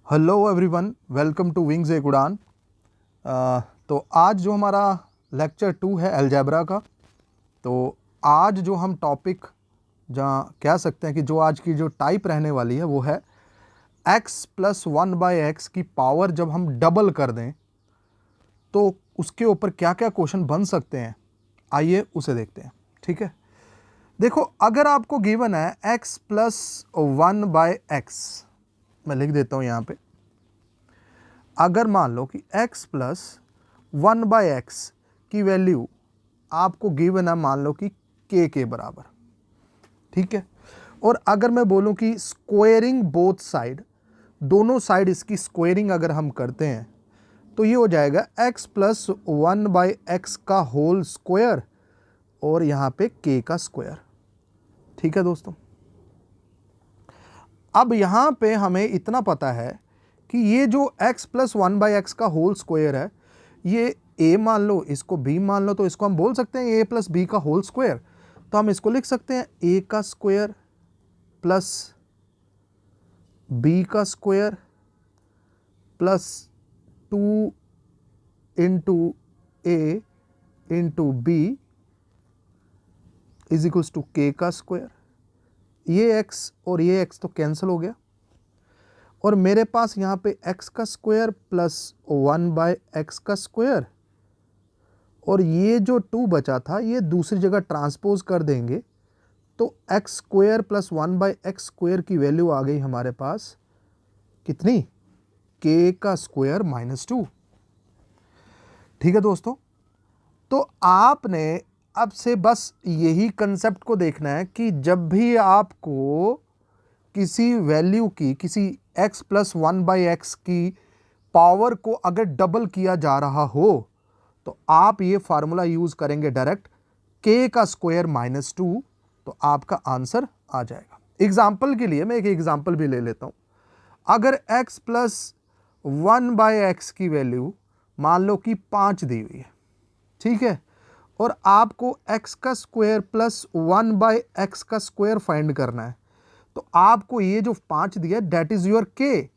Hello everyone, welcome to Wings एक उड़ान। तो आज जो हमारा लेक्चर 2 है अलजेब्रा का। तो आज जो हम टॉपिक जहाँ कह सकते हैं कि जो आज की जो टाइप रहने वाली है वो है x प्लस 1/x की पावर जब हम डबल कर दें तो उसके ऊपर क्या क्या क्वेश्चन बन सकते हैं। आइए उसे देखते हैं। ठीक है, देखो अगर आपको गिवन है x प्लस 1/x, मैं लिख देता हूँ यहाँ पे। अगर मान लो कि x प्लस 1/x की वैल्यू आपको गिवन है, मान लो कि k के बराबर। ठीक है, और अगर मैं बोलूं कि स्क्वेयरिंग बोथ साइड, दोनों साइड इसकी स्क्वेयरिंग अगर हम करते हैं तो ये हो जाएगा x प्लस 1/x का होल स्क्वायर और यहाँ पे k का स्क्वायर। ठीक है दोस्तों, अब यहाँ पे हमें इतना पता है कि ये जो x प्लस 1/x का होल स्क्वायर है, ये a मान लो, इसको b मान लो, तो इसको हम बोल सकते हैं a प्लस बी का होल स्क्वायर। तो हम इसको लिख सकते हैं a का स्क्वायर प्लस b का square plus 2 into a into B is equals to k का स्क्वायर। ये x और ये x तो कैंसिल हो गया और मेरे पास यहाँ पे x का स्क्वायर प्लस 1/x का स्क्वायर, और ये जो 2 बचा था ये दूसरी जगह ट्रांसपोज कर देंगे तो x square plus 1/x square की वैल्यू आ गई हमारे पास कितनी, k का स्क्वायर माइनस 2। ठीक है दोस्तों, तो आपने अब से बस यही कंसेप्ट को देखना है कि जब भी आपको किसी वैल्यू की, किसी x प्लस 1/x की पावर को अगर डबल किया जा रहा हो तो आप ये फार्मूला यूज करेंगे डायरेक्ट, k का स्क्वायर माइनस 2, तो आपका आंसर आ जाएगा। एग्जाम्पल के लिए मैं एक एग्जाम्पल भी ले लेता हूं। अगर x प्लस 1/x की वैल्यू मान लो कि 5 दी हुई है, ठीक है, और आपको x का स्क्वायर प्लस 1/x का स्क्वायर फाइंड करना है, तो आपको ये जो 5 दिया दैट इज योर k।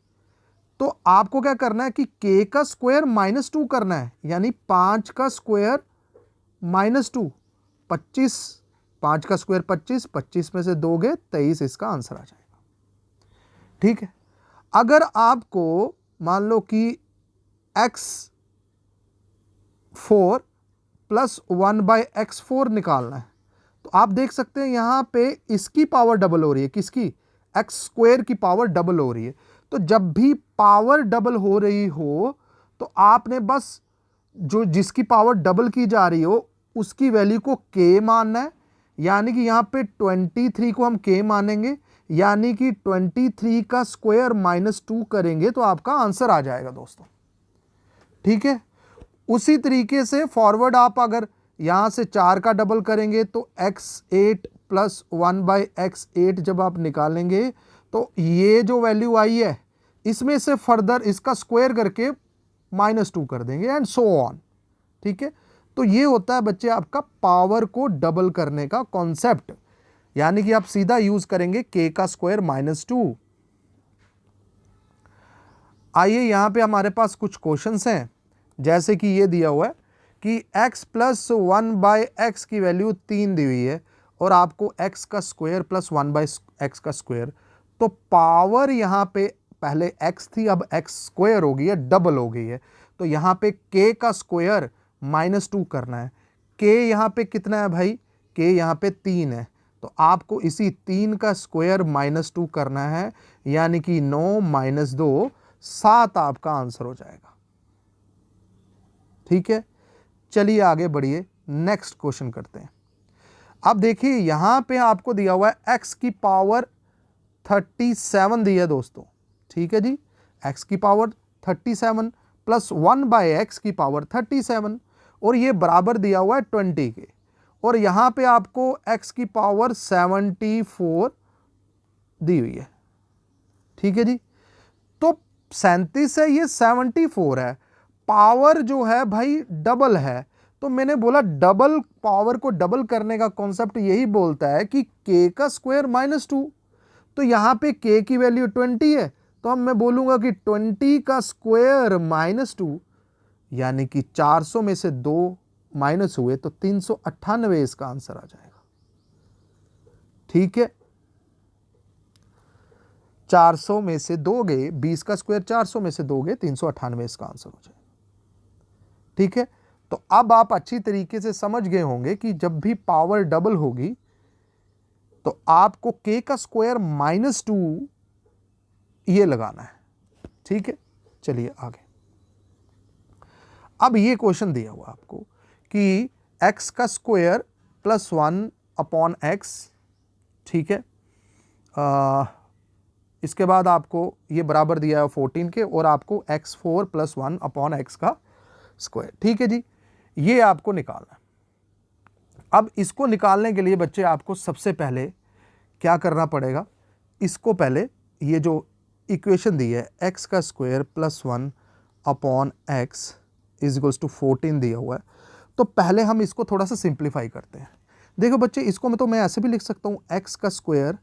तो आपको क्या करना है कि k का स्क्वायर माइनस 2 करना है, यानी 5 का स्क्वायर माइनस 2, 25, 5 का स्क्वायर 25, 25 में से 2 गए 23, इसका आंसर आ जाएगा। ठीक है, अगर आपको मान लो कि x4 प्लस 1/x4 निकालना है, तो आप देख सकते हैं यहां पे इसकी पावर डबल हो रही है, किसकी, एक्स स्क्वायर की पावर डबल हो रही है। तो जब भी पावर डबल हो रही हो तो आपने बस जो जिसकी पावर डबल की जा रही हो उसकी वैल्यू को k मानना है, यानी कि यहां पे 23 को हम k मानेंगे, यानी कि 23 का स्क्वायर माइनस 2 करेंगे तो आपका आंसर आ जाएगा दोस्तों। ठीक है, उसी तरीके से फॉरवर्ड आप अगर यहां से 4 का डबल करेंगे तो x8 प्लस 1/x8 जब आप निकालेंगे तो ये जो वैल्यू आई है इसमें से फर्दर इसका स्क्वायर करके माइनस 2 कर देंगे एंड सो ऑन। ठीक है, तो ये होता है बच्चे आपका पावर को डबल करने का कॉन्सेप्ट, यानी कि आप सीधा यूज करेंगे k का स्क्वायर माइनस 2। आइए यहां पे हमारे पास कुछ क्वेश्चंस हैं, जैसे कि ये दिया हुआ है कि x प्लस 1/x की वैल्यू 3 दी हुई है और आपको x का स्क्वायर प्लस 1/x का स्क्वायर, तो पावर यहाँ पे पहले x थी अब x स्क्वायर हो गई है, डबल हो गई है, तो यहाँ पे k का स्क्वायर माइनस 2 करना है। k यहाँ पे कितना है भाई, k यहाँ पे 3 है, तो आपको इसी 3 का स्क्वायर माइनस 2 करना है, यानी कि 9 माइनस 2 7 आपका आंसर हो जाएगा। ठीक है, चलिए आगे बढ़िए, नेक्स्ट क्वेश्चन करते हैं। अब देखिए यहां पे आपको दिया हुआ है x की पावर 37 दी है दोस्तों। ठीक है जी, x की पावर 37 प्लस 1/x की पावर 37, और ये बराबर दिया हुआ है 20 के, और यहां पे आपको x की पावर 74 दी हुई है। ठीक है जी, तो 37 है, ये 74 है, पावर जो है भाई डबल है, तो मैंने बोला डबल पावर को डबल करने का कॉन्सेप्ट यही बोलता है कि k का स्क्वायर माइनस 2, तो यहां पे k की वैल्यू 20 है तो अब मैं बोलूँगा कि 20 का स्क्वायर -2 यानी कि 400 में से 2 माइनस हुए तो 398 इसका आंसर आ जाएगा। ठीक है, 400 में से दोगे 20 का स्क्वायर 400 में से दोगे 398 इसका आंसर हो जाएगा। ठीक है, तो अब आप अच्छी तरीके से समझ गए होंगे कि जब भी पावर डबल होगी तो आपको k का स्क्वायर -2 ये लगाना है। ठीक है, चलिए आगे। अब ये क्वेश्चन दिया हुआ आपको कि x का स्क्वायर +1 अपॉन x, ठीक है, इसके बाद आपको ये बराबर दिया है 14 के और आपको x4 + 1 अपॉन x का स्क्वायर। ठीक है जी, ये आपको निकालना है। अब इसको निकालने के लिए बच्चे आपको सबसे पहले क्या करना पड़ेगा, इसको पहले ये जो इक्वेशन दी है x का square +1 upon x is to 14 दिया हुआ है, तो पहले हम इसको थोड़ा सा सिंप्लीफाई करते हैं। देखो बच्चे, इसको मैं ऐसे भी लिख सकता हूँ x का स्क्वायर,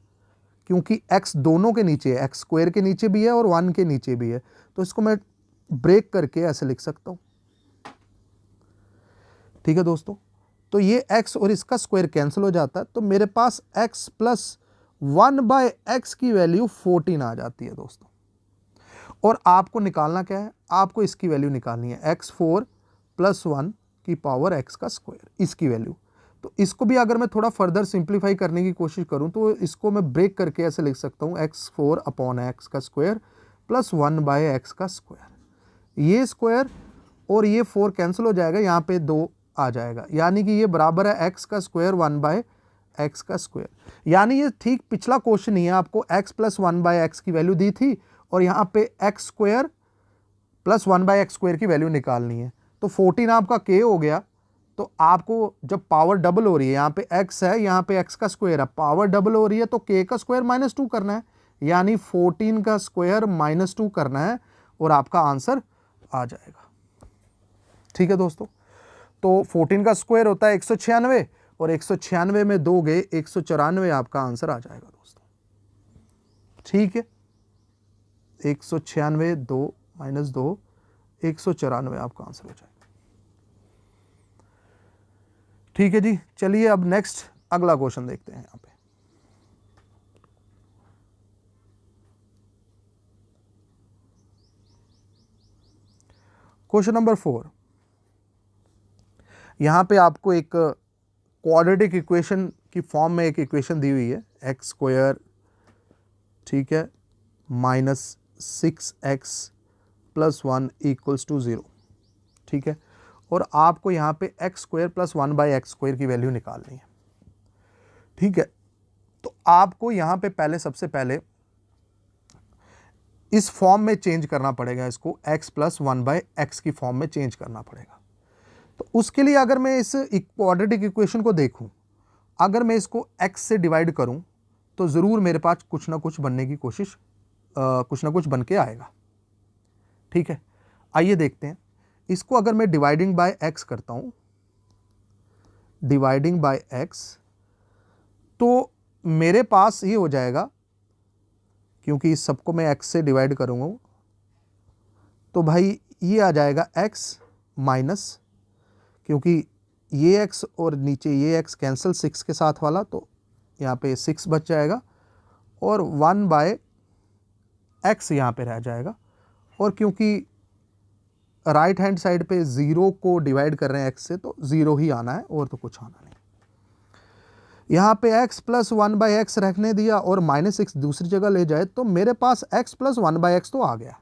क्योंकि x दोनों के नीचे है, x स्क्वायर के नीचे भी है और 1 के नीचे भी है, तो इसको मैं ब्रेक करके ऐसे लिख सकता हूँ। ठीक है दोस्तों, तो ये x और इसका स्क्वायर कैंसिल हो जाता है, तो मेरे पास x + 1/x की वैल्यू 14 आ जाती है दोस्तों। और आपको निकालना क्या है, आपको इसकी वैल्यू निकालनी है x4 + 1 की पावर x का स्क्वायर, इसकी वैल्यू। तो इसको भी अगर मैं थोड़ा फर्दर सिंप्लीफाई करने की कोशिश करूं तो इसको मैं ब्रेक करके ऐसे लिख सकता हूं x4 अपॉन x का स्क्वायर + 1/x का स्क्वायर। ये स्क्वायर और ये 4 कैंसिल हो जाएगा, यहाँ पे 2 आ जाएगा, यानी कि ये बराबर है x का स्क्वायर 1/x का स्क्वायर। यानी ये ठीक पिछला क्वेश्चन ही है, आपको x + 1/x की वैल्यू दी थी और यहाँ पे x स्क्वायर + 1/x स्क्वायर की वैल्यू निकालनी है। तो 14 आपका k हो गया। तो आपको जब पावर डबल हो रही है, यहाँ पे x है, यहाँ पे x का स्क्वायर है, पावर डबल हो रही है, तो k का स्क्वायर -2 करना है, यानी 14 का स्क्वायर -2 करना है और आपका आंसर आ जाएगा। ठीक है दोस्तों, तो 14 का स्क्वायर होता है 196 और 196 में दोगे 194 आपका आंसर आ जाएगा दोस्तों। ठीक है, 196 2 - 2 194 आपका आंसर हो जाएगा। ठीक है जी, चलिए अब नेक्स्ट अगला क्वेश्चन देखते हैं। यहाँ पे क्वेश्चन नंबर 4, यहाँ पे आपको एक क्वाड्रेटिक इक्वेशन की फॉर्म में एक इक्वेशन दी हुई है, x स्क्वायर, ठीक है, -6x + 1 = 0। ठीक है, और आपको यहाँ पे x स्क्वायर + 1/x स्क्वायर की वैल्यू निकालनी है। ठीक है, तो आपको यहाँ पे पहले सबसे पहले इस फॉर्म में चेंज करना पड़ेगा, इसको x + 1/x की फॉर्म में चेंज करना पड़ेगा। तो उसके लिए अगर मैं इस क्वाड्रेटिक इक्वेशन को देखूं, अगर मैं इसको x से डिवाइड करूं तो ज़रूर मेरे पास कुछ ना कुछ बनने की कोशिश, कुछ ना कुछ बन के आएगा। ठीक है, आइए देखते हैं इसको। अगर मैं डिवाइडिंग बाय x करता हूं, डिवाइडिंग बाय x, तो मेरे पास ये हो जाएगा, क्योंकि इस सबको मैं x से डिवाइड करूंगा, तो भाई ये आ जाएगा x माइनस, क्योंकि ये x और नीचे ये x कैंसिल 6 के साथ वाला, तो यहाँ पे 6 बच जाएगा और 1/x यहाँ पे रह जाएगा। और क्योंकि राइट हैंड साइड पे 0 को डिवाइड कर रहे हैं x से, तो 0 ही आना है और तो कुछ आना नहीं। यहाँ पे x + 1/x रखने दिया और -6 दूसरी जगह ले जाए, तो मेरे पास x + 1/x तो आ गया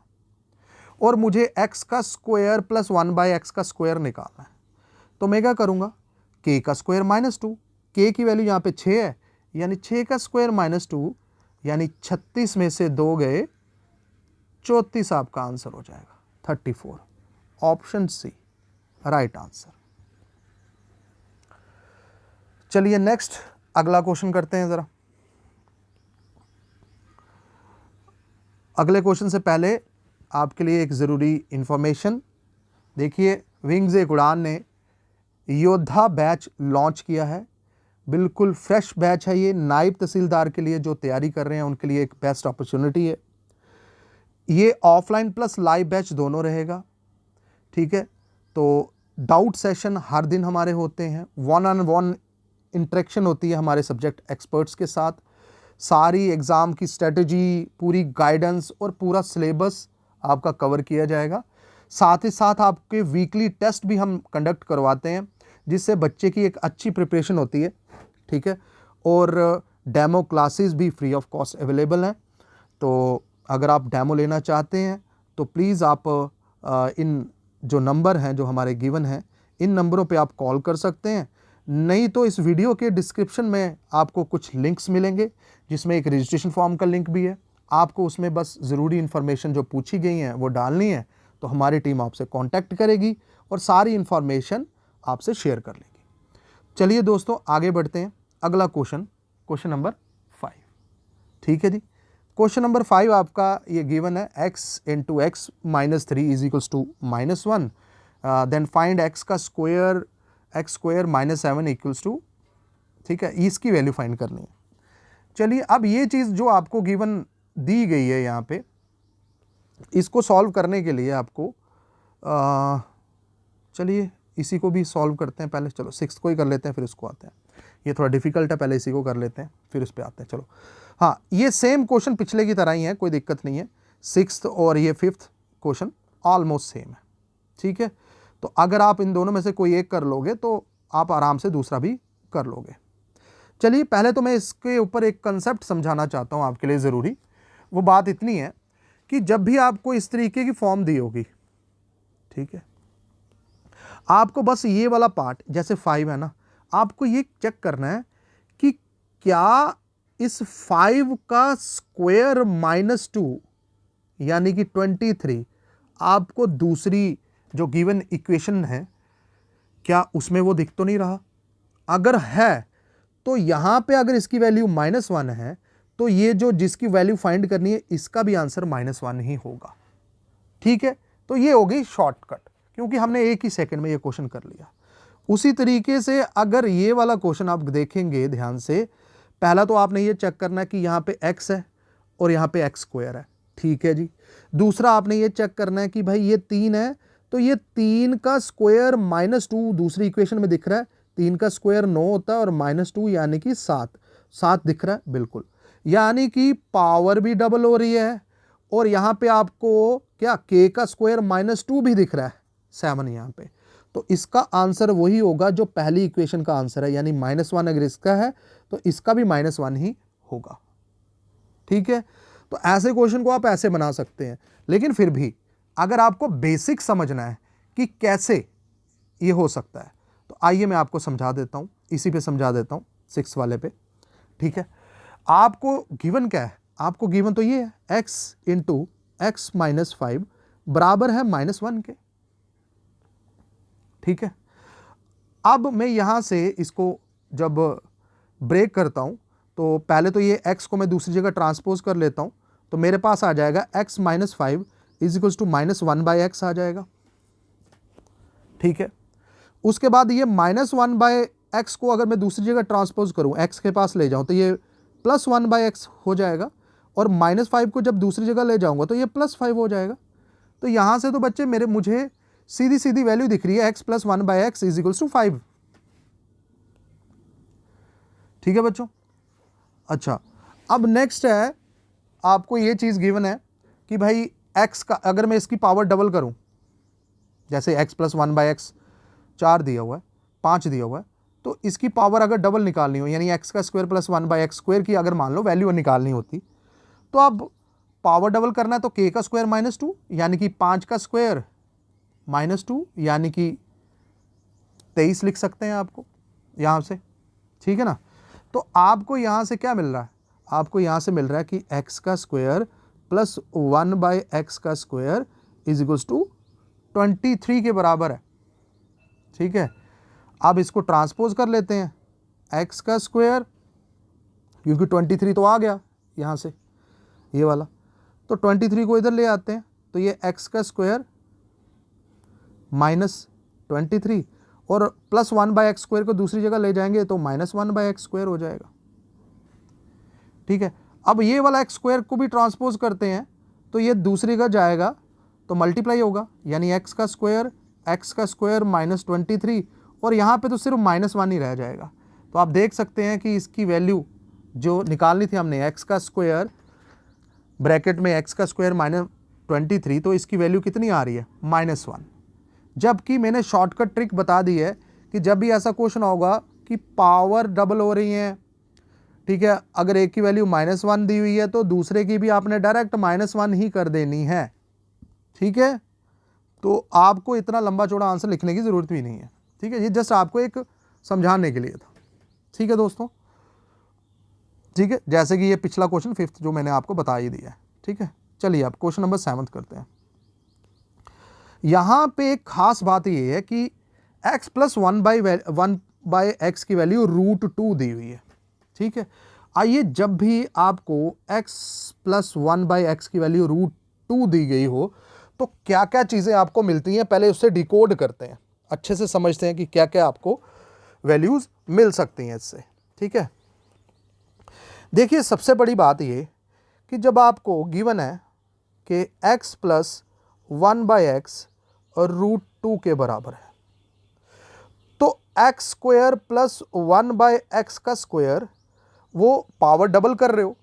और मुझे x का स्क्वायर + 1/x का स्क्वायर निकालना है। तो मैं क्या करूँगा, k का स्क्वायर -2, k की वैल्यू यहाँ पे 6 है, यानी 6 का स्क्वायर -2 यानी 36 में से 2 गए 34 आपका आंसर हो जाएगा, 34। Option C right answer. चलिए नेक्स्ट अगला क्वेश्चन करते हैं जरा। अगले क्वेश्चन से पहले आपके लिए एक ज़रूरी इंफॉर्मेशन। देखिए, विंग्स एक उड़ान ने योद्धा बैच लॉन्च किया है, बिल्कुल फ्रेश बैच है ये। नायब तहसीलदार के लिए जो तैयारी कर रहे हैं उनके लिए एक बेस्ट अपॉर्चुनिटी है। ये ऑफलाइन प्लस लाइव बैच दोनों रहेगा, ठीक है। तो डाउट सेशन हर दिन हमारे होते हैं, 1-on-1 इंटरेक्शन होती है हमारे सब्जेक्ट एक्सपर्ट्स के साथ, सारी एग्ज़ाम की स्ट्रेटजी, पूरी गाइडेंस और पूरा सिलेबस आपका कवर किया जाएगा। साथ ही साथ आपके वीकली टेस्ट भी हम कंडक्ट करवाते हैं, जिससे बच्चे की एक अच्छी प्रिपरेशन होती है, ठीक है। और डेमो क्लासेस भी फ्री ऑफ कॉस्ट अवेलेबल हैं। तो अगर आप डेमो लेना चाहते हैं तो प्लीज़ आप इन जो नंबर हैं जो हमारे गिवन हैं, इन नंबरों पे आप कॉल कर सकते हैं। नहीं तो इस वीडियो के डिस्क्रिप्शन में आपको कुछ लिंक्स मिलेंगे, जिसमें एक रजिस्ट्रेशन फॉर्म का लिंक भी है। आपको उसमें बस ज़रूरी इन्फॉर्मेशन जो पूछी गई हैं वो डालनी है, तो हमारी टीम आपसे कांटेक्ट करेगी और सारी इन्फॉर्मेशन आपसे शेयर कर लेगी। चलिए दोस्तों, आगे बढ़ते हैं। अगला क्वेश्चन नंबर 5, ठीक है जी। क्वेश्चन नंबर 5 आपका ये गिवन है, x into x minus 3 is equals to -1, then find x का square, x square minus 7 equals to, ठीक है, इसकी वैल्यू फाइंड करनी है। चलिए, अब ये चीज़ जो आपको गिवन दी गई है यहाँ पे, इसको सॉल्व करने के लिए आपको चलिए इसी को भी सॉल्व करते हैं पहले। चलो 6th को ही कर लेते हैं, फिर इसको आते हैं। ये थोड़ा डिफिकल्ट है, पहले इसी को कर लेते हैं, फिर इस पे आते हैं। चलो हाँ, ये सेम क्वेश्चन पिछले की तरह ही है, कोई दिक्कत नहीं है। 6th और ये 5th क्वेश्चन ऑलमोस्ट सेम है, ठीक है। तो अगर आप इन दोनों में से कोई एक कर लोगे तो आप आराम से दूसरा भी कर लोगे। चलिए, पहले तो मैं इसके ऊपर एक कंसेप्ट समझाना चाहता हूँ आपके लिए ज़रूरी। वो बात इतनी है कि जब भी आपको इस तरीके की फॉर्म दी होगी, ठीक है, आपको बस ये वाला पार्ट, जैसे 5 है ना, आपको ये चेक करना है कि क्या इस 5 का स्क्वायर -2 यानी कि 23 आपको दूसरी जो गिवन इक्वेशन है, क्या उसमें वो दिख तो नहीं रहा? अगर है तो यहाँ पे अगर इसकी वैल्यू -1 है तो ये जो जिसकी वैल्यू फाइंड करनी है, इसका भी आंसर -1 ही होगा, ठीक है। तो ये होगी शॉर्टकट, क्योंकि हमने एक ही सेकंड में ये क्वेश्चन कर लिया। उसी तरीके से अगर ये वाला क्वेश्चन आप देखेंगे ध्यान से, पहला तो आपने ये चेक करना है कि यहाँ पे x है और यहाँ पे x स्क्वायर है, ठीक है जी। दूसरा आपने ये चेक करना है कि भाई ये 3 है, तो ये 3 का स्क्वायर -2 दूसरी इक्वेशन में दिख रहा है। 3 का स्क्वायर 9 होता है और -2 यानी कि 7 दिख रहा है, बिल्कुल। यानी कि पावर भी डबल हो रही है, और यहाँ पे आपको क्या k का स्क्वायर -2 भी दिख रहा है, 7 यहाँ पे। तो इसका आंसर वही होगा जो पहली इक्वेशन का आंसर है, यानी -1 अगर इसका है तो इसका भी -1 ही होगा, ठीक है। तो ऐसे क्वेश्चन को आप ऐसे बना सकते हैं, लेकिन फिर भी अगर आपको बेसिक समझना है कि कैसे ये हो सकता है, तो आइए मैं आपको समझा देता हूँ, इसी पे समझा देता हूँ, 6 वाले पे, ठीक है। आपको गिवन क्या है? आपको गिवन तो ये है, x इंटू एक्स माइनस 5 बराबर है -1 के, ठीक है। अब मैं यहां से इसको जब ब्रेक करता हूं तो पहले तो ये x को मैं दूसरी जगह ट्रांसपोज कर लेता हूं, तो मेरे पास आ जाएगा x minus 5 is equals to -1/x आ जाएगा, ठीक है। उसके बाद ये -1/x को अगर मैं दूसरी जगह ट्रांसपोज करूं, x के पास ले जाऊं, तो ये +1/x हो जाएगा, और -5 को जब दूसरी जगह ले जाऊंगा तो ये +5 हो जाएगा। तो यहां से तो बच्चे मुझे सीधी सीधी वैल्यू दिख रही है, x + 1/x is equals to 5, ठीक है बच्चों। अच्छा, अब नेक्स्ट है, आपको ये चीज गिवन है कि भाई x का अगर मैं इसकी पावर डबल करूं, जैसे x + 1/x 4 दिया हुआ है, 5 दिया हुआ है, तो इसकी पावर अगर डबल निकालनी हो, यानी x का स्क्वायर + 1/x स्क्वायर की अगर मान लो वैल्यू निकालनी होती, तो अब पावर डबल करना है तो k का स्क्वायर -2 यानी कि 5 का स्क्वायर -2 यानी कि 23 लिख सकते हैं आपको यहाँ से, ठीक है ना। तो आपको यहाँ से क्या मिल रहा है? आपको यहाँ से मिल रहा है कि x का स्क्वायर + 1/x का स्क्वायर इज इक्वल्स टू 23 के बराबर है, ठीक है। अब इसको ट्रांसपोज कर लेते हैं, x का स्क्वायर, क्योंकि 23 तो आ गया यहाँ से ये वाला, तो 23 को इधर ले आते हैं, तो ये x का स्क्वायर -23 और +1/x स्क्वायर को दूसरी जगह ले जाएंगे तो -1/x स्क्वायर हो जाएगा, ठीक है। अब ये वाला x स्क्वायर को भी ट्रांसपोज करते हैं, तो ये दूसरी का जाएगा तो मल्टीप्लाई होगा, यानी एक्स का स्क्वायर माइनस 23, और यहाँ पे तो सिर्फ -1 ही रह जाएगा। तो आप देख सकते हैं कि इसकी वैल्यू जो निकालनी थी हमने, एक्स का स्क्वायर ब्रैकेट में एक्स का स्क्वायर माइनस 23, तो इसकी वैल्यू कितनी आ रही है, -1। जबकि मैंने शॉर्टकट ट्रिक बता दी है कि जब भी ऐसा क्वेश्चन होगा कि पावर डबल हो रही है, ठीक है, अगर एक की वैल्यू -1 दी हुई है तो दूसरे की भी आपने डायरेक्ट -1 ही कर देनी है, ठीक है। तो आपको इतना लंबा चौड़ा आंसर लिखने की ज़रूरत भी नहीं है, ठीक है, ये जस्ट आपको एक समझाने के लिए था, ठीक है दोस्तों, ठीक है। जैसे कि ये पिछला क्वेश्चन 5th जो मैंने आपको बता ही दिया है, ठीक है। चलिए अब क्वेश्चन नंबर 7 करते हैं। यहाँ पे एक खास बात ये है कि x + 1/x की वैल्यू √2 दी हुई है, ठीक है। आइए, जब भी आपको x + 1/x की वैल्यू √2 दी गई हो तो क्या क्या चीज़ें आपको मिलती हैं, पहले उससे डिकोड करते हैं, अच्छे से समझते हैं कि क्या क्या आपको वैल्यूज़ मिल सकती हैं इससे, ठीक है। देखिए, सबसे बड़ी बात ये कि जब आपको गिवन है कि x + 1/x और √2 के बराबर है, तो x² + 1/x का स्क्वायर, वो पावर डबल कर रहे हो,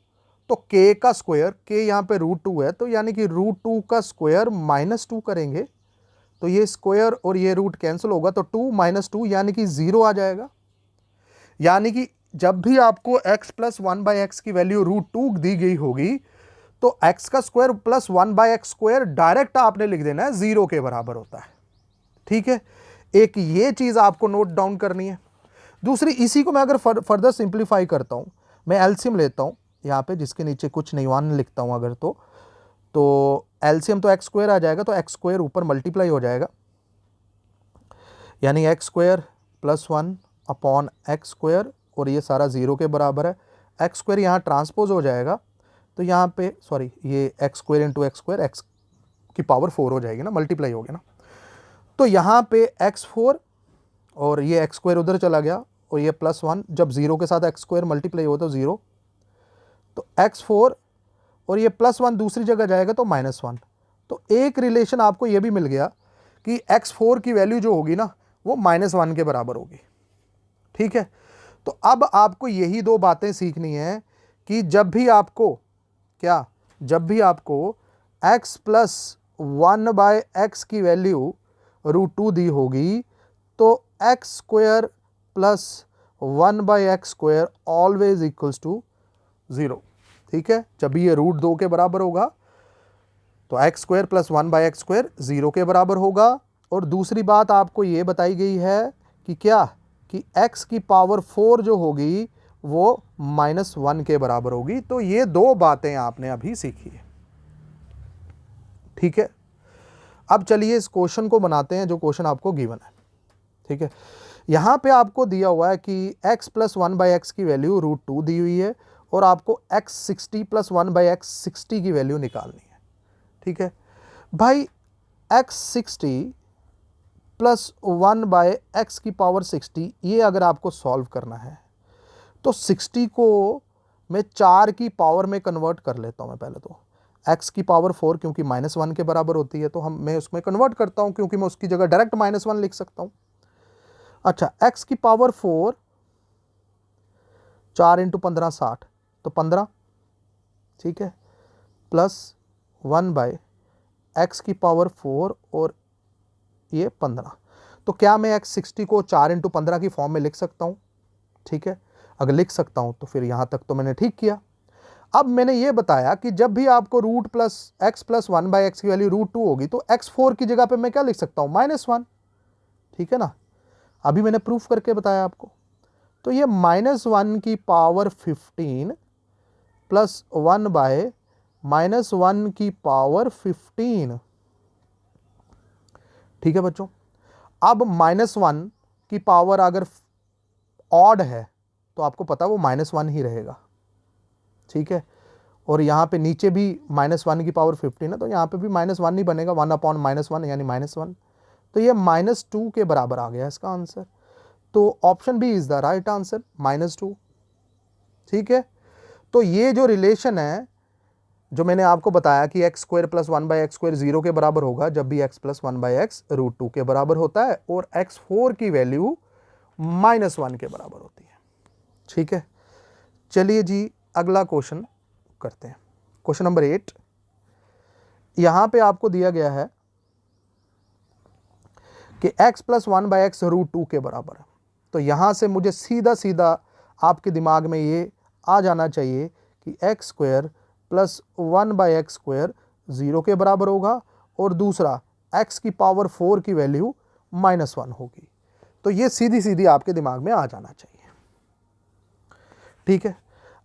तो k का स्क्वायर, k यहाँ पे √2 है, तो यानी कि √2 का स्क्वायर -2 करेंगे, तो ये स्क्वायर और ये रूट कैंसिल होगा, तो 2 - 2 यानी कि 0 आ जाएगा। यानी कि जब भी आपको x + 1/x की वैल्यू √2 दी गई होगी तो x का स्क्वायर + 1/x स्क्वायर डायरेक्ट आपने लिख देना है, 0 के बराबर होता है, ठीक है। एक ये चीज आपको नोट डाउन करनी है। दूसरी, इसी को मैं अगर फर्दर सिंप्लीफाई करता हूं, मैं एलसीएम लेता हूं यहाँ पे, जिसके नीचे कुछ नहीं 1 लिखता हूं अगर, तो एलसीएम तो x² आ जाएगा, तो x² ऊपर मल्टीप्लाई हो जाएगा, यानी x² + 1/x², और ये सारा 0 के बराबर है। x² यहाँ ट्रांसपोज हो जाएगा, तो यहाँ पे सॉरी, ये x² × x², x की पावर 4 हो जाएगी ना, मल्टीप्लाई हो गया ना, तो यहाँ पे x4 और ये x² उधर चला गया, और ये +1, जब 0 के साथ x² मल्टीप्लाई हो तो 0, तो x4 और ये +1 दूसरी जगह जाएगा तो -1। तो एक रिलेशन आपको ये भी मिल गया कि x4 की वैल्यू जो होगी ना, वो -1 के बराबर होगी, ठीक है। तो अब आपको यही दो बातें सीखनी है कि जब भी आपको x + 1/x की वैल्यू √2 दी होगी, तो x² + 1/x² always equals to 0, ठीक है। जब भी ये √2 के बराबर होगा तो x² + 1/x² 0 के बराबर होगा। और दूसरी बात आपको ये बताई गई है कि क्या, कि x की पावर 4 जो होगी वो -1 के बराबर होगी। तो ये दो बातें आपने अभी सीखी है, ठीक है। अब चलिए इस क्वेश्चन को बनाते हैं, जो क्वेश्चन आपको गिवन है, ठीक है। यहां पे आपको दिया हुआ है कि x + 1/x की वैल्यू √2 दी हुई है, और आपको x60 + 1/x60 की वैल्यू निकालनी है, ठीक है भाई। x60 + 1/x की पावर 60, ये अगर आपको सॉल्व करना है तो 60 को मैं 4 की पावर में कन्वर्ट कर लेता हूं। मैं पहले तो x की पावर 4, क्योंकि -1 के बराबर होती है, तो मैं उसमें कन्वर्ट करता हूं, क्योंकि मैं उसकी जगह डायरेक्ट -1 लिख सकता हूं। अच्छा, x की पावर 4, 4 × 15 60, तो 15, ठीक है, प्लस 1/x की पावर 4 और ये 15। तो क्या मैं x60 को 4 × 15 की फॉर्म में लिख सकता हूं? ठीक है, अगर लिख सकता हूं तो फिर यहां तक तो मैंने ठीक किया। अब मैंने ये बताया कि जब भी आपको x + 1/x की वैल्यू √2 होगी तो x4 की जगह पे मैं क्या लिख सकता हूं, -1, ठीक है ना। अभी मैंने प्रूफ करके बताया आपको। तो ये -1 की पावर 15 प्लस 1/-1 की पावर 15, ठीक है बच्चों। अब -1 की पावर अगर ऑड है तो आपको पता वो -1 ही रहेगा, ठीक है। और यहां पे नीचे भी -1 की पावर 15 है, तो यहां पे भी -1 ही बनेगा, 1/-1 यानी -1। तो ये -2 के बराबर आ गया इसका आंसर। तो option B is the right answer, -2, ठीक है। तो ये जो रिलेशन है जो मैंने आपको बताया कि एक्स स्क्वायर प्लस 1/x² 0 के बराबर होगा जब भी x प्लस 1/x √2 के बराबर होता है और x4 की वैल्यू -1 के बराबर होती है। ठीक है, चलिए जी अगला क्वेश्चन करते हैं। क्वेश्चन नंबर 8, यहां पे आपको दिया गया है कि x प्लस 1/x √2 के बराबर है। तो यहां से मुझे सीधा सीधा आपके दिमाग में ये आ जाना चाहिए कि x स्क्वायर प्लस 1/x² 0 के बराबर होगा और दूसरा x की पावर 4 की वैल्यू -1 होगी। तो ये सीधी सीधी आपके दिमाग में आ जाना चाहिए। ठीक है,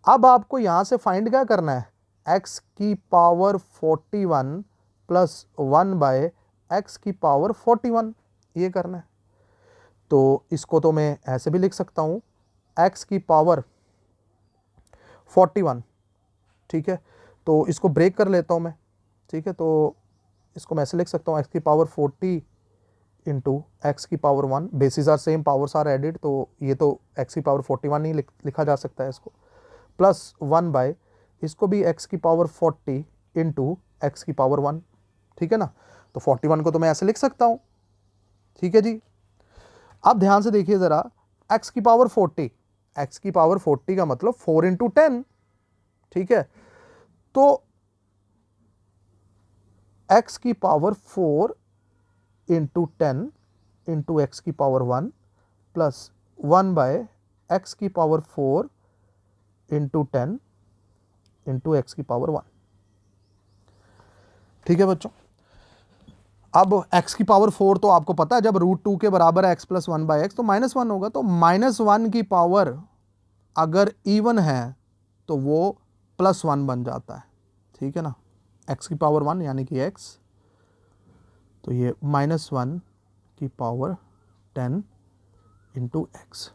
अब आपको यहां से फाइंड क्या करना है, x की पावर 41 प्लस 1/x की पावर 41 ये करना है। तो इसको तो मैं ऐसे भी लिख सकता हूं, x की पावर 41। ठीक है, तो इसको ब्रेक कर लेता हूं मैं। ठीक है, तो इसको मैं ऐसे लिख सकता हूं, x की पावर 40 इंटू एक्स की power 1, basis are same, powers are added, तो ये तो x की पावर 41 नहीं लिखा जा सकता है इसको, प्लस 1 इसको भी x की पावर 40 इंटू एक्स की पावर 1। ठीक है ना, तो 41 को तो मैं ऐसे लिख सकता हूं। ठीक है जी, अब ध्यान से देखिए जरा, x की पावर 40, x की पावर 40 का मतलब 4 इंटू 10। ठीक है, तो x की पावर 4 इंटू 10 इंटू एक्स की पावर 1 प्लस 1/x की पावर 4 इंटू 10 इंटू एक्स की पावर 1। ठीक है बच्चों, अब x की पावर 4 तो आपको पता है जब √2 के बराबर है x प्लस 1/x तो -1 होगा, तो -1 की पावर अगर इवन है तो वो +1 बन जाता है। ठीक है ना, x की पावर 1 यानी कि x, तो ये -1 की पावर 10 इंटू एक्स।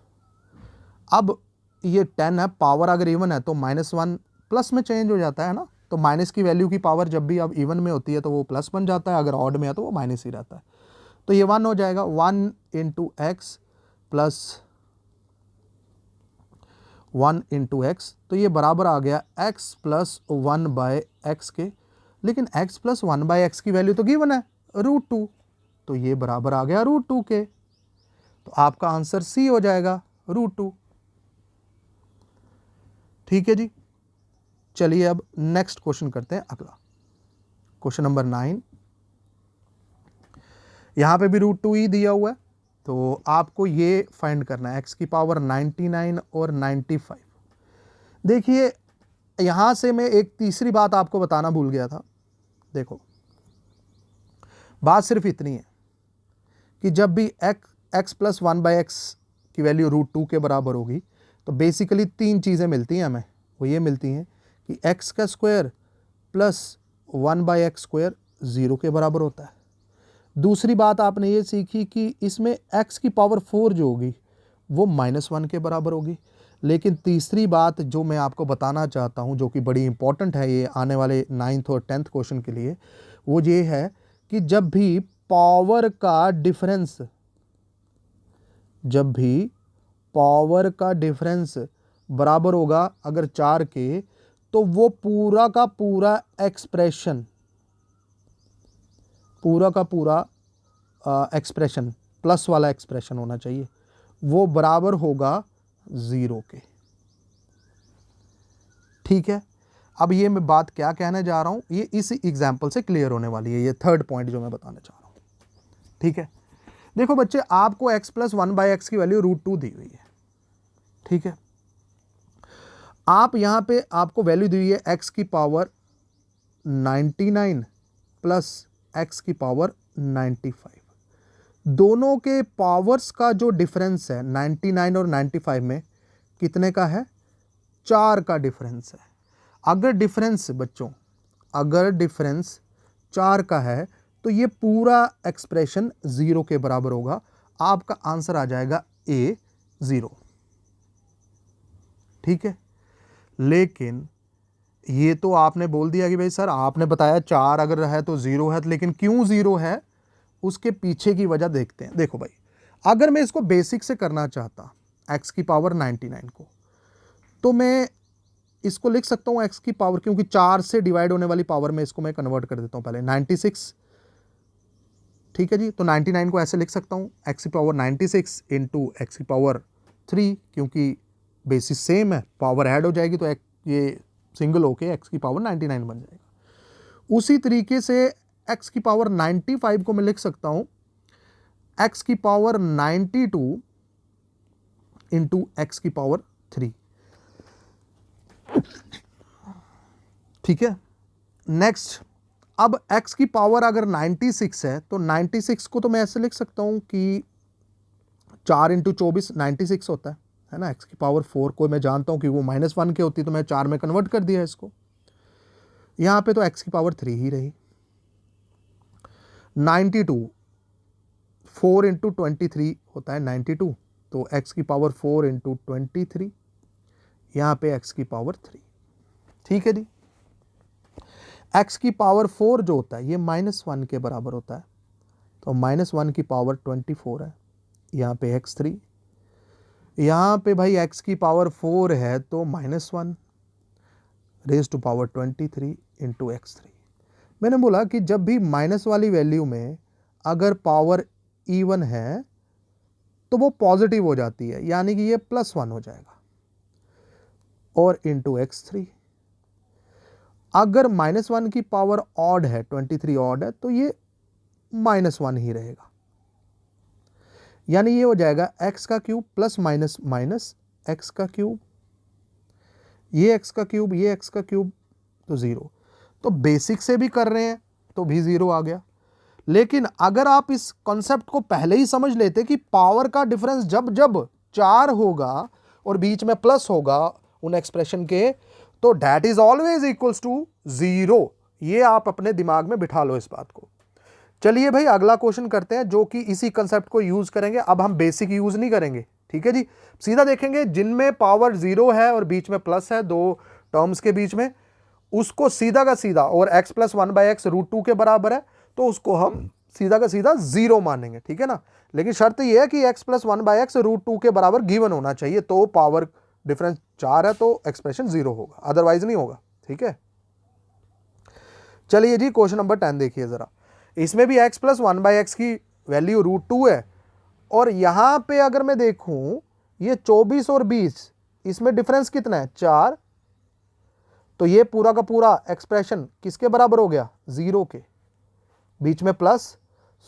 अब ये 10 है, पावर अगर इवन है तो -1 प्लस में चेंज हो जाता है ना, तो माइनस की वैल्यू की पावर जब भी अब इवन में होती है तो वो प्लस बन जाता है, अगर ऑड में है तो वो माइनस ही रहता है। तो ये 1 हो जाएगा, 1 into x plus 1 into x, तो ये बराबर आ गया x प्लस 1/x के, लेकिन x प्लस 1/x की वैल्यू तो गिवन है √2, तो ये बराबर आ गया √2 के, तो आपका आंसर सी हो जाएगा √2। ठीक है जी, चलिए अब नेक्स्ट क्वेश्चन करते हैं अगला, क्वेश्चन नंबर 9। यहां पे भी √2 ही दिया हुआ है, तो आपको ये फाइंड करना है x की पावर 99 और 95। देखिए यहां से मैं एक तीसरी बात आपको बताना भूल गया था। देखो बात सिर्फ इतनी है कि जब भी x प्लस 1/x की वैल्यू √2 के बराबर होगी तो बेसिकली 3 चीज़ें मिलती हैं हमें, वो ये मिलती हैं कि x का स्क्वायर प्लस 1/x² 0 के बराबर होता है। दूसरी बात आपने ये सीखी कि इसमें x की पावर 4 जो होगी वो -1 के बराबर होगी। लेकिन तीसरी बात जो मैं आपको बताना चाहता हूँ, जो कि बड़ी इंपॉर्टेंट है ये आने वाले 9th और 10th क्वेश्चन के लिए, वो ये है कि जब भी पावर का डिफरेंस बराबर होगा अगर 4 के, तो वो पूरा का पूरा एक्सप्रेशन प्लस वाला एक्सप्रेशन होना चाहिए, वो बराबर होगा 0 के। ठीक है, अब ये मैं बात क्या कहने जा रहा हूं, ये इस एग्जाम्पल से क्लियर होने वाली है, ये थर्ड पॉइंट जो मैं बताना चाह रहा हूं। ठीक है, देखो बच्चे, आपको x प्लस 1/x की वैल्यू √2 दी हुई है। ठीक है, आप यहां पे आपको वैल्यू दी हुई है x की पावर 99 प्लस x की पावर 95। दोनों के पावर्स का जो डिफरेंस है 99 और 95 में कितने का है, 4 का डिफरेंस है। अगर डिफरेंस 4 का है तो ये पूरा एक्सप्रेशन 0 के बराबर होगा, आपका आंसर आ जाएगा A 0। ठीक है, लेकिन ये तो आपने बोल दिया कि भाई सर आपने बताया 4 अगर है तो 0 है, लेकिन क्यों 0 है उसके पीछे की वजह देखते हैं। देखो भाई, अगर मैं इसको बेसिक से करना चाहता x की पावर 99 को, तो मैं इसको लिख सकता हूँ x की पावर, क्योंकि 4 से डिवाइड होने वाली पावर में इसको मैं कन्वर्ट कर देता हूँ पहले 96, ठीक है जी। तो 99 को ऐसे लिख सकता हूँ x की पावर 96 इंटू एक्स की पावर 3, क्योंकि बेसिस सेम है, पावर ऐड हो जाएगी तो ये सिंगल होके x की पावर 99 बन जाएगा। उसी तरीके से x की पावर 95 को मैं लिख सकता हूँ x की पावर 92 इंटू एक्स की पावर 3, ठीक है। नेक्स्ट, अब x की पावर अगर 96 है तो 96 को तो मैं ऐसे लिख सकता हूं कि 4 इंटू 24 96 होता है ना। x की पावर 4 को मैं जानता हूं कि वो -1 के होती, तो मैं 4 में कन्वर्ट कर दिया इसको। यहां पे तो x की पावर 3 ही रही। 92 4 इंटू 23 होता है 92, तो x की पावर 4 इंटू 23, यहां पे x की पावर 3, ठीक है जी। x की पावर 4 जो होता है ये -1 के बराबर होता है, तो -1 की पावर 24 है, यहाँ पे x3, यहाँ पे भाई x की पावर 4 है तो -1 raise to power 23 into x3। मैंने बोला कि जब भी माइनस वाली वैल्यू में अगर पावर इवन है तो वो पॉजिटिव हो जाती है, यानी कि ये +1 हो जाएगा, और इंटू x3। अगर -1 की पावर ऑड है, 23 ऑड है, तो ये -1 ही रहेगा, यानी ये हो जाएगा x का cube plus minus minus x का क्यूब, ये x का क्यूब, ये x का क्यूब, तो 0। तो बेसिक से भी कर रहे हैं तो भी 0 आ गया। लेकिन अगर आप इस कॉन्सेप्ट को पहले ही समझ लेते कि पावर का डिफरेंस जब जब 4 होगा और बीच में प्लस होगा उन एक्सप्रेशन के, तो that is always equals to 0। ये आप अपने दिमाग में बिठा लो इस बात को। चलिए भाई अगला क्वेश्चन करते हैं जो कि इसी कंसेप्ट को यूज करेंगे। अब हम बेसिक यूज नहीं करेंगे, ठीक है जी, सीधा देखेंगे जिनमें पावर 0 है और बीच में प्लस है, दो टर्म्स के बीच में, उसको सीधा का सीधा, और x प्लस 1/x √2 के बराबर है तो उसको हम सीधा का सीधा 0 मानेंगे, ठीक है ना। लेकिन शर्त यह है कि x प्लस 1/x √2 के बराबर गिवन होना चाहिए, तो पावर डिफरेंस 4 है तो एक्सप्रेशन 0 होगा, अदरवाइज नहीं होगा, ठीक है। चलिए जी क्वेश्चन नंबर 10 देखिए जरा। इसमें भी x प्लस 1/x की वैल्यू √2 है, और यहां पे अगर मैं देखूं ये 24 और 20, इसमें डिफरेंस कितना है, 4, तो ये पूरा का पूरा एक्सप्रेशन किसके बराबर हो गया, 0 के। बीच में प्लस,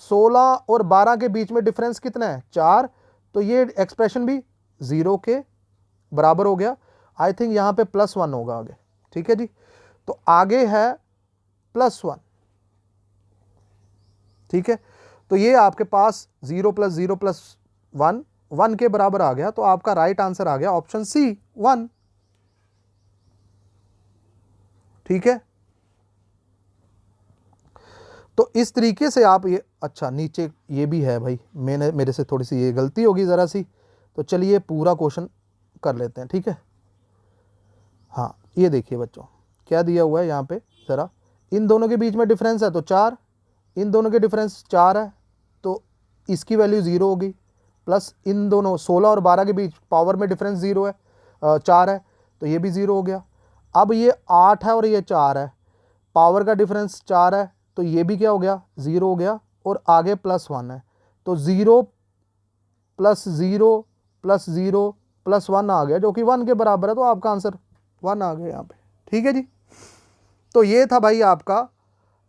16 और 12 के बीच में डिफरेंस कितना है, 4, तो ये एक्सप्रेशन भी 0 के बराबर हो गया। आई थिंक यहां पे +1 होगा आगे, ठीक है जी। तो आगे है +1, ठीक है। तो ये आपके पास 0 + 0 + 1 1 के बराबर आ गया, तो आपका राइट आंसर आ गया ऑप्शन सी 1, ठीक है। तो इस तरीके से आप ये, अच्छा नीचे ये भी है भाई, मेरे से थोड़ी सी ये गलती होगी ज़रा सी, तो चलिए पूरा क्वेश्चन कर लेते हैं, ठीक है। हाँ ये देखिए बच्चों क्या दिया हुआ है यहाँ पे, ज़रा इन दोनों के बीच में डिफरेंस है तो 4, इन दोनों के डिफरेंस 4 है तो इसकी वैल्यू 0 होगी, प्लस इन दोनों 16 और 12 के बीच पावर में डिफरेंस 0 है, 4 है तो ये भी 0 हो गया। अब ये 8 है और ये 4 है, पावर का डिफरेंस 4 है तो ये भी क्या हो गया, 0 हो गया, और आगे +1 है, तो 0 + 0 + 0 + 1 आ गया, जो कि 1 के बराबर है, तो आपका आंसर 1 आ गया यहाँ पे, ठीक है जी। तो ये था भाई आपका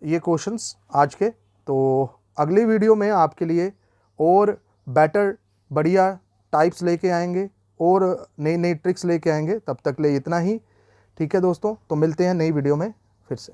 ये क्वेश्चंस आज के। तो अगली वीडियो में आपके लिए और बेटर बढ़िया टाइप्स लेके आएंगे और नई नई ट्रिक्स लेके आएंगे। तब तक ले इतना ही, ठीक है दोस्तों। तो मिलते हैं नई वीडियो में फिर से।